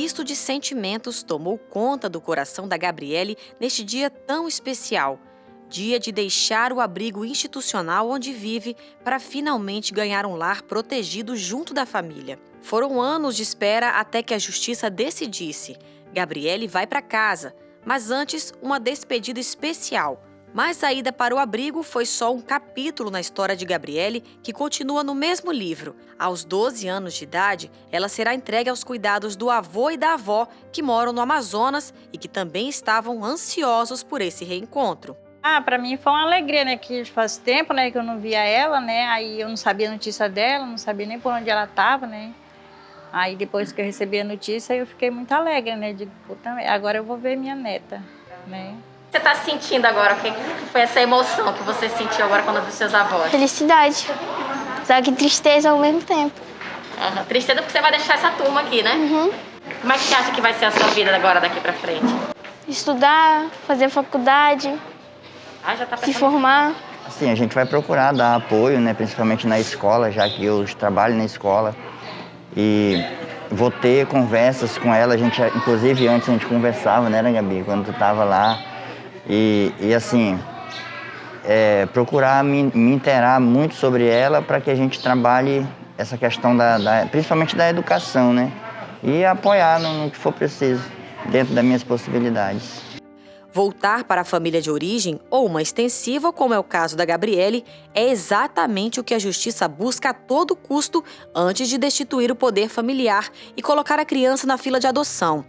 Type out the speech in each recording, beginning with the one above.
misto de sentimentos tomou conta do coração da Gabriele neste dia tão especial. Dia de deixar o abrigo institucional onde vive para finalmente ganhar um lar protegido junto da família. Foram anos de espera até que a justiça decidisse. Gabriele vai para casa, mas antes uma despedida especial. Mas a ida para o abrigo foi só um capítulo na história de Gabriele, que continua no mesmo livro. Aos 12 anos de idade, ela será entregue aos cuidados do avô e da avó, que moram no Amazonas e que também estavam ansiosos por esse reencontro. Para mim foi uma alegria, né, que faz tempo, né, que eu não via ela, né, aí eu não sabia a notícia dela, não sabia nem por onde ela estava, né. Aí depois que eu recebi a notícia, eu fiquei muito alegre, né, de puta, agora eu vou ver minha neta, né. Você está sentindo agora? O que foi essa emoção que você sentiu agora quando viu seus avós? Felicidade, só que tristeza ao mesmo tempo. Tristeza porque você vai deixar essa turma aqui, né? Como é que você acha que vai ser a sua vida agora daqui pra frente? Estudar, fazer faculdade, Já tá se formar. Assim, a gente vai procurar dar apoio, né, principalmente na escola, já que eu trabalho na escola. E vou ter conversas com ela, inclusive antes a gente conversava, né, Gabi, quando tu tava lá. E assim, procurar me inteirar muito sobre ela para que a gente trabalhe essa questão principalmente da educação, né? E apoiar no que for preciso, dentro das minhas possibilidades. Voltar para a família de origem, ou uma extensiva, como é o caso da Gabriele, é exatamente o que a justiça busca a todo custo antes de destituir o poder familiar e colocar a criança na fila de adoção.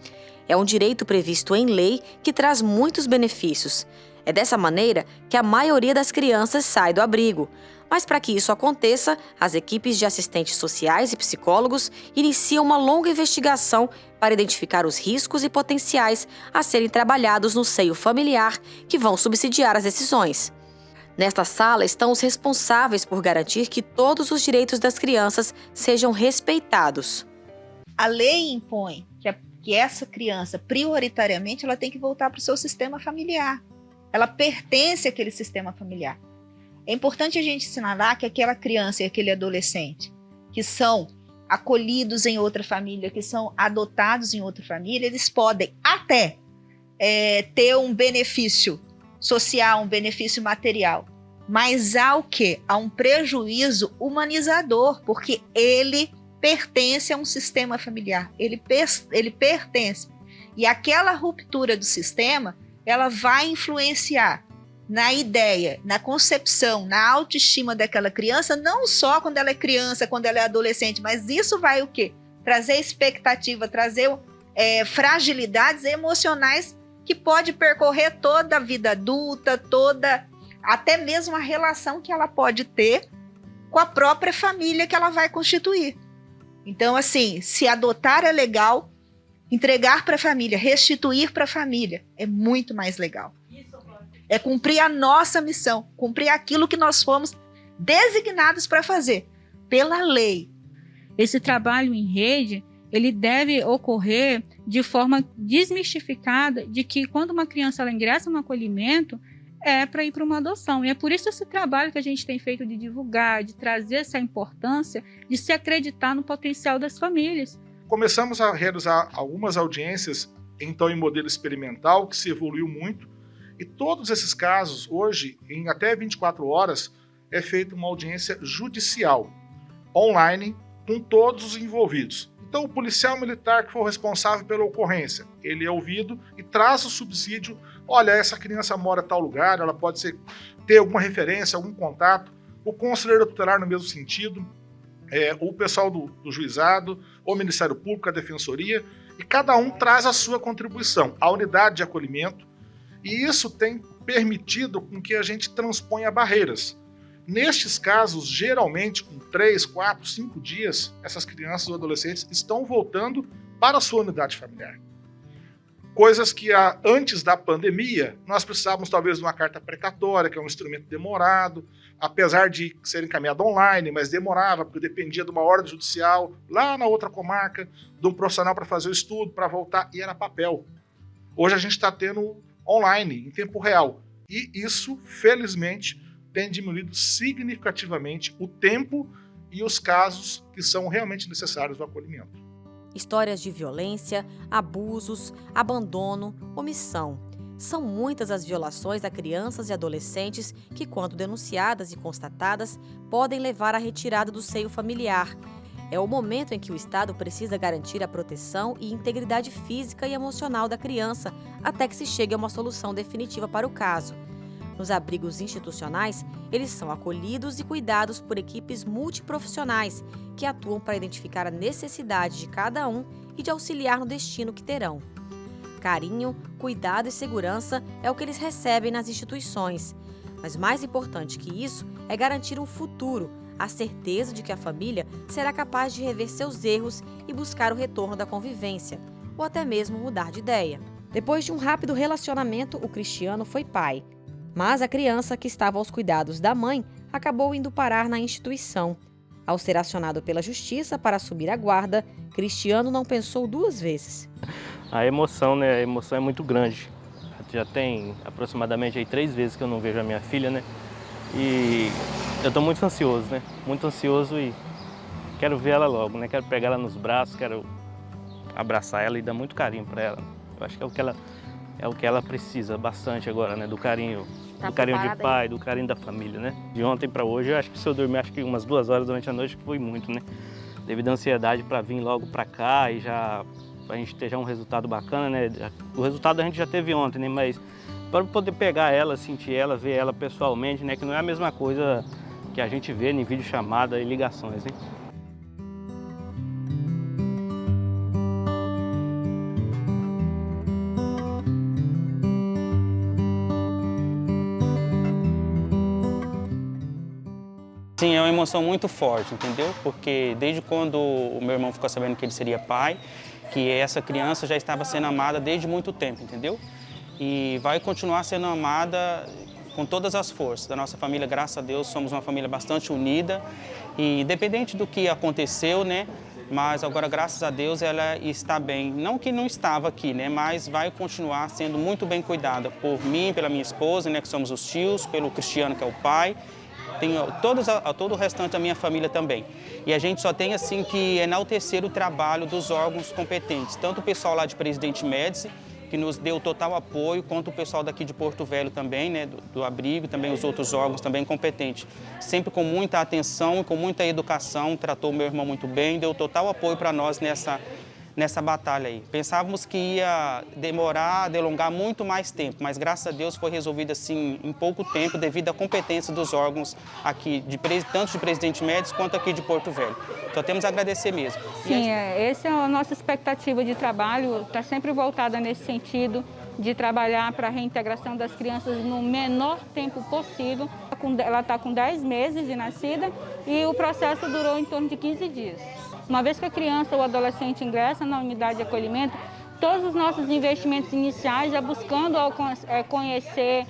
É um direito previsto em lei que traz muitos benefícios. É dessa maneira que a maioria das crianças sai do abrigo. Mas para que isso aconteça, as equipes de assistentes sociais e psicólogos iniciam uma longa investigação para identificar os riscos e potenciais a serem trabalhados no seio familiar que vão subsidiar as decisões. Nesta sala estão os responsáveis por garantir que todos os direitos das crianças sejam respeitados. A lei impõe que essa criança, prioritariamente, ela tem que voltar para o seu sistema familiar. Ela pertence àquele sistema familiar. É importante a gente assinalar que aquela criança e aquele adolescente que são acolhidos em outra família, que são adotados em outra família, eles podem até ter um benefício social, um benefício material. Mas há o quê? Há um prejuízo humanizador, porque ele pertence a um sistema familiar, ele pertence. E aquela ruptura do sistema, ela vai influenciar na ideia, na concepção, na autoestima daquela criança, não só quando ela é criança, quando ela é adolescente, mas isso vai o quê? Trazer expectativa, trazer fragilidades emocionais que pode percorrer toda a vida adulta, até mesmo a relação que ela pode ter com a própria família que ela vai constituir. Então, assim, se adotar é legal, entregar para a família, restituir para a família é muito mais legal. É cumprir a nossa missão, cumprir aquilo que nós fomos designados para fazer, pela lei. Esse trabalho em rede, ele deve ocorrer de forma desmistificada de que quando uma criança ela ingressa no acolhimento, é para ir para uma adoção. E é por isso esse trabalho que a gente tem feito de divulgar, de trazer essa importância, de se acreditar no potencial das famílias. Começamos a realizar algumas audiências, então em modelo experimental, que se evoluiu muito, e todos esses casos, hoje, em até 24 horas, é feita uma audiência judicial, online, com todos os envolvidos. Então o policial militar que for responsável pela ocorrência, ele é ouvido e traz o subsídio. Olha, essa criança mora em tal lugar, ela pode ter alguma referência, algum contato. O conselheiro tutelar no mesmo sentido, o pessoal do juizado, o Ministério Público, a Defensoria, e cada um traz a sua contribuição, a unidade de acolhimento, e isso tem permitido com que a gente transponha barreiras. Nestes casos, geralmente, com 3, 4, 5 dias, essas crianças ou adolescentes estão voltando para a sua unidade familiar. Coisas que antes da pandemia, nós precisávamos talvez de uma carta precatória, que é um instrumento demorado, apesar de ser encaminhado online, mas demorava, porque dependia de uma ordem judicial, lá na outra comarca, de um profissional para fazer o estudo, para voltar, e era papel. Hoje a gente está tendo online, em tempo real, e isso, felizmente, tem diminuído significativamente o tempo e os casos que são realmente necessários do acolhimento. Histórias de violência, abusos, abandono, omissão. São muitas as violações a crianças e adolescentes que, quando denunciadas e constatadas, podem levar à retirada do seio familiar. É o momento em que o Estado precisa garantir a proteção e integridade física e emocional da criança, até que se chegue a uma solução definitiva para o caso. Nos abrigos institucionais, eles são acolhidos e cuidados por equipes multiprofissionais que atuam para identificar a necessidade de cada um e de auxiliar no destino que terão. Carinho, cuidado e segurança é o que eles recebem nas instituições. Mas mais importante que isso é garantir um futuro, a certeza de que a família será capaz de rever seus erros e buscar o retorno da convivência, ou até mesmo mudar de ideia. Depois de um rápido relacionamento, o Cristiano foi pai. Mas a criança, que estava aos cuidados da mãe, acabou indo parar na instituição. Ao ser acionado pela justiça para assumir a guarda, Cristiano não pensou duas vezes. A emoção, né? A emoção é muito grande. Já tem aproximadamente aí 3 vezes que eu não vejo a minha filha, né? E eu estou muito ansioso, né? Muito ansioso e quero ver ela logo, né? Quero pegar ela nos braços, quero abraçar ela e dar muito carinho para ela. Eu acho que é o que ela precisa bastante agora, né? Do carinho de pai, do carinho da família, né? De ontem para hoje, eu acho que se eu dormir umas 2 horas durante a noite, foi muito, né? Devido à ansiedade para vir logo para cá e já a gente ter já um resultado bacana, né? O resultado a gente já teve ontem, né? Mas para poder pegar ela, sentir ela, ver ela pessoalmente, né? Que não é a mesma coisa que a gente vê em videochamada e ligações, né? Sim, é uma emoção muito forte, entendeu? Porque desde quando o meu irmão ficou sabendo que ele seria pai, que essa criança já estava sendo amada desde muito tempo, entendeu? E vai continuar sendo amada com todas as forças. Da nossa família, graças a Deus, somos uma família bastante unida e independente do que aconteceu, né? Mas agora, graças a Deus, ela está bem. Não que não estava aqui, né? Mas vai continuar sendo muito bem cuidada por mim, pela minha esposa, né? Que somos os tios, pelo Cristiano, que é o pai. Tem todo o restante da minha família também. E a gente só tem assim que enaltecer o trabalho dos órgãos competentes, tanto o pessoal lá de Presidente Médici, que nos deu total apoio, quanto o pessoal daqui de Porto Velho também, né, do abrigo, também os outros órgãos também competentes. Sempre com muita atenção e com muita educação, tratou meu irmão muito bem, deu total apoio para nós nessa batalha aí. Pensávamos que ia delongar muito mais tempo, mas graças a Deus foi resolvido assim em pouco tempo devido à competência dos órgãos aqui, tanto de Presidente Médici quanto aqui de Porto Velho. Então temos a agradecer mesmo. Sim, essa é a nossa expectativa de trabalho, está sempre voltada nesse sentido de trabalhar para a reintegração das crianças no menor tempo possível. Ela está com 10 meses de nascida e o processo durou em torno de 15 dias. Uma vez que a criança ou adolescente ingressa na unidade de acolhimento, todos os nossos investimentos iniciais já buscando conhecer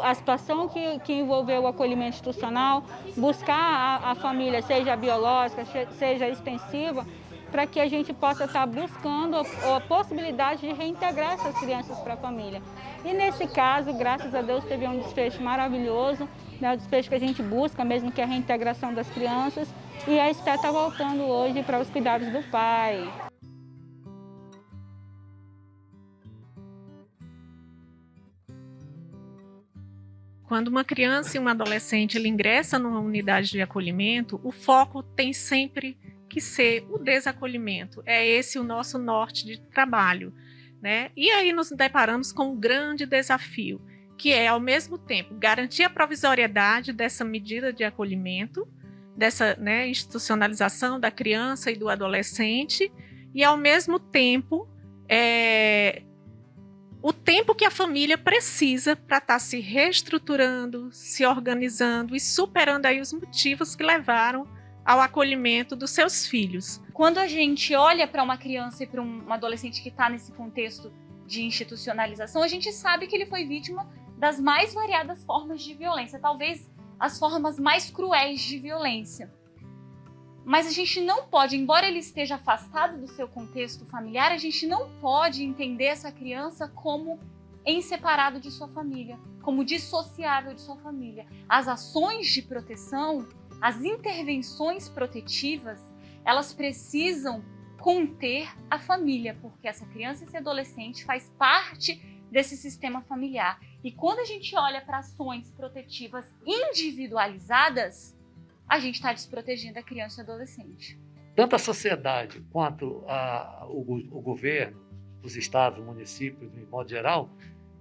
a situação que envolveu o acolhimento institucional, buscar a família, seja biológica, seja extensiva, para que a gente possa estar buscando a possibilidade de reintegrar essas crianças para a família. E nesse caso, graças a Deus, teve um desfecho maravilhoso, né, o desfecho que a gente busca, mesmo que a reintegração das crianças, e a Esté está voltando hoje para os cuidados do pai. Quando uma criança e uma adolescente ingressa numa unidade de acolhimento, o foco tem sempre que ser o desacolhimento. É esse o nosso norte de trabalho, né? E aí nos deparamos com um grande desafio, que é, ao mesmo tempo, garantir a provisoriedade dessa medida de acolhimento, dessa, né, institucionalização da criança e do adolescente, e, ao mesmo tempo, o tempo que a família precisa para estar se reestruturando, se organizando e superando aí os motivos que levaram ao acolhimento dos seus filhos. Quando a gente olha para uma criança e para um adolescente que está nesse contexto de institucionalização, a gente sabe que ele foi vítima das mais variadas formas de violência, talvez as formas mais cruéis de violência. Mas a gente não pode, embora ele esteja afastado do seu contexto familiar, a gente não pode entender essa criança como em separado de sua família, como dissociável de sua família. As ações de proteção, as intervenções protetivas, elas precisam conter a família, porque essa criança e esse adolescente faz parte desse sistema familiar. E quando a gente olha para ações protetivas individualizadas, a gente está desprotegendo a criança e o adolescente. Tanto a sociedade quanto o governo, os estados, municípios, de modo geral,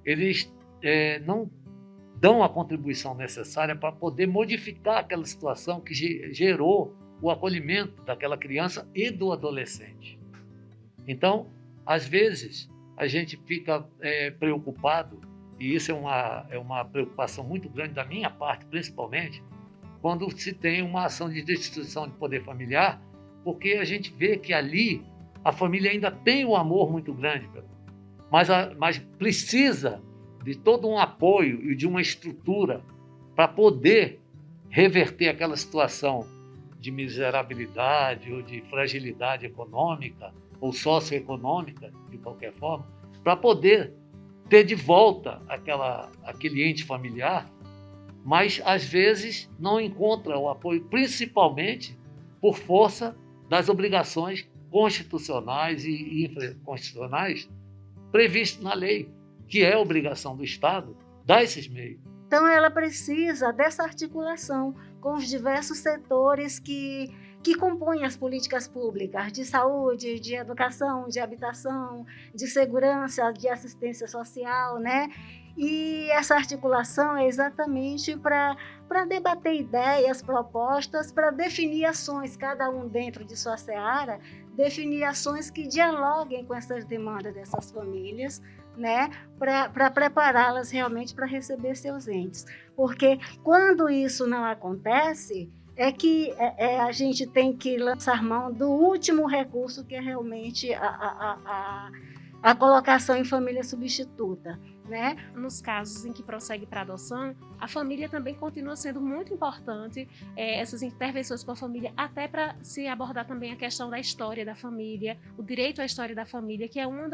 eles não dão a contribuição necessária para poder modificar aquela situação que gerou o acolhimento daquela criança e do adolescente. Então, às vezes, a gente fica preocupado, e isso é uma preocupação muito grande da minha parte, principalmente, quando se tem uma ação de destituição de poder familiar, porque a gente vê que ali a família ainda tem um amor muito grande, mas precisa de todo um apoio e de uma estrutura para poder reverter aquela situação de miserabilidade ou de fragilidade econômica ou socioeconômica, de qualquer forma, para poder ter de volta aquele ente familiar, mas às vezes não encontra o apoio, principalmente por força das obrigações constitucionais e infraconstitucionais previstas na lei, que é a obrigação do Estado dar esses meios. Então, ela precisa dessa articulação com os diversos setores que compõem as políticas públicas de saúde, de educação, de habitação, de segurança, de assistência social, né? E essa articulação é exatamente para debater ideias, propostas, para definir ações, cada um dentro de sua seara, definir ações que dialoguem com essas demandas dessas famílias, né, para prepará-las realmente para receber seus entes. Porque quando isso não acontece, é que a gente tem que lançar mão do último recurso, que é realmente a colocação em família substituta, né? Nos casos em que prossegue para adoção, a família também continua sendo muito importante, essas intervenções com a família, até para se abordar também a questão da história da família, o direito à história da família, que é um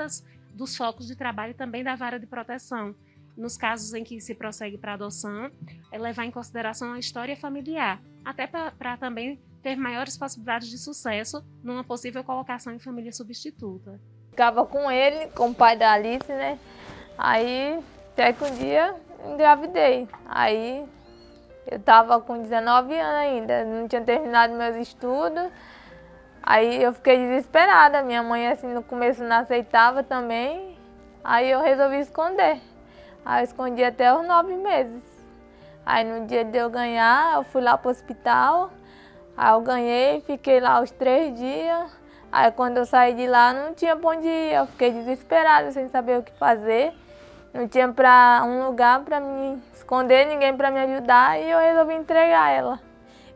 dos focos de trabalho também da vara de proteção. Nos casos em que se prossegue para adoção, é levar em consideração a história familiar, até para também ter maiores possibilidades de sucesso numa possível colocação em família substituta. Ficava com ele, com o pai da Alice, né? Aí, até que um dia, engravidei. Aí, eu estava com 19 anos ainda, não tinha terminado meus estudos. Aí, eu fiquei desesperada. Minha mãe, assim, no começo não aceitava também. Aí, eu resolvi esconder. Aí, eu escondi até os 9 meses. Aí, no dia de eu ganhar, eu fui lá pro hospital. Aí, eu ganhei, fiquei lá os 3 dias. Aí, quando eu saí de lá, não tinha pra onde ir. Eu fiquei desesperada, sem saber o que fazer. Não tinha um lugar para me esconder, ninguém para me ajudar, e eu resolvi entregar ela.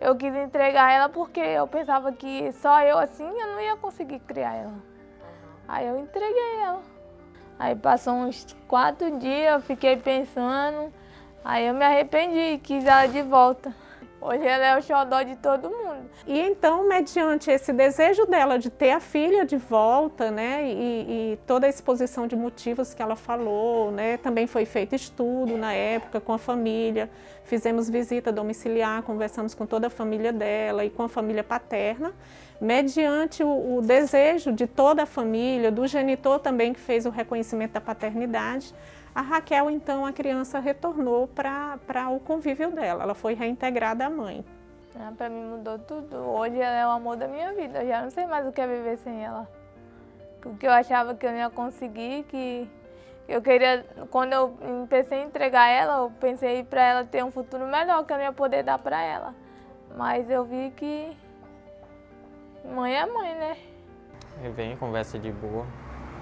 Eu quis entregar ela porque eu pensava que só eu assim eu não ia conseguir criar ela. Aí eu entreguei ela. Aí passou uns 4 dias, eu fiquei pensando, aí eu me arrependi e quis ela de volta. Hoje ela é o xodó de todo mundo. E então, mediante esse desejo dela de ter a filha de volta, né, e toda a exposição de motivos que ela falou, né, também foi feito estudo na época com a família, fizemos visita domiciliar, conversamos com toda a família dela e com a família paterna, mediante o desejo de toda a família, do genitor também que fez o reconhecimento da paternidade. A Raquel, então, a criança retornou para o convívio dela, ela foi reintegrada à mãe. Para mim mudou tudo, hoje ela é o amor da minha vida, eu já não sei mais o que é viver sem ela. Porque eu achava que eu não ia conseguir, que eu queria, quando eu pensei em entregar ela, eu pensei para ela ter um futuro melhor, que eu não ia poder dar para ela. Mas eu vi que mãe é mãe, né? Ele vem, conversa de boa,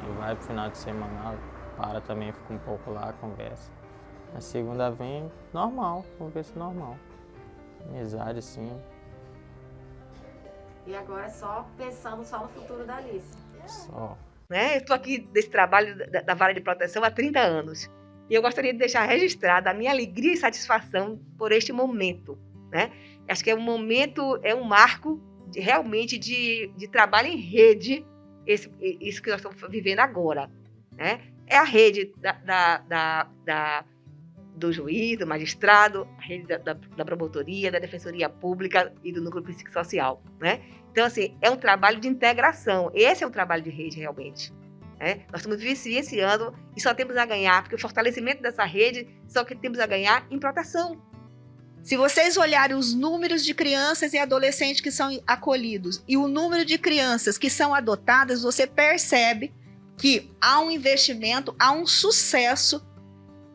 e vai pro final de semana, para também, fica um pouco lá, conversa. Na segunda vem normal, conversa normal. Amizade, sim. E agora só pensando só no futuro da Alice. Só. Eu estou aqui nesse trabalho da Vara de Proteção há 30 anos. E eu gostaria de deixar registrada a minha alegria e satisfação por este momento. Acho que é um momento, é um marco realmente de trabalho em rede, isso que nós estamos vivendo agora. É a rede do juiz, do magistrado, a rede da promotoria, da defensoria pública e do núcleo psicossocial, né? Então, assim, é um trabalho de integração. Esse é um trabalho de rede, realmente. Né? Nós estamos vivenciando e só temos a ganhar, porque o fortalecimento dessa rede só que temos a ganhar em proteção. Se vocês olharem os números de crianças e adolescentes que são acolhidos e o número de crianças que são adotadas, você percebe que há um investimento, há um sucesso,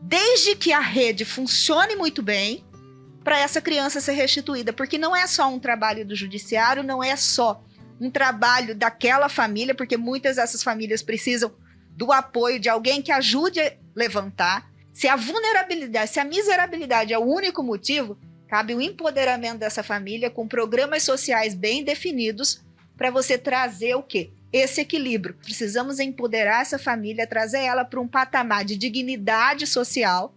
desde que a rede funcione muito bem, para essa criança ser restituída. Porque não é só um trabalho do judiciário, não é só um trabalho daquela família, porque muitas dessas famílias precisam do apoio de alguém que ajude a levantar. Se a vulnerabilidade, se a miserabilidade é o único motivo, cabe o empoderamento dessa família com programas sociais bem definidos para você trazer o quê? Esse equilíbrio. Precisamos empoderar essa família, trazer ela para um patamar de dignidade social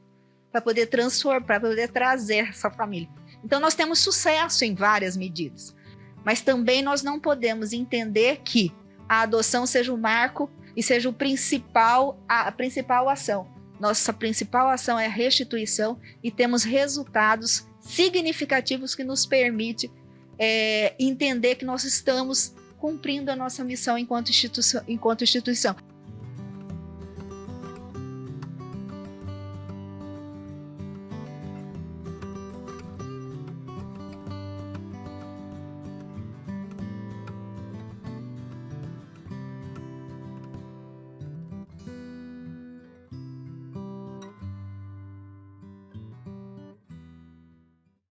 para poder transformar, para poder trazer essa família. Então nós temos sucesso em várias medidas, mas também nós não podemos entender que a adoção seja o marco e seja a principal ação. Nossa principal ação é a restituição e temos resultados significativos que nos permitem entender que nós estamos cumprindo a nossa missão enquanto instituição.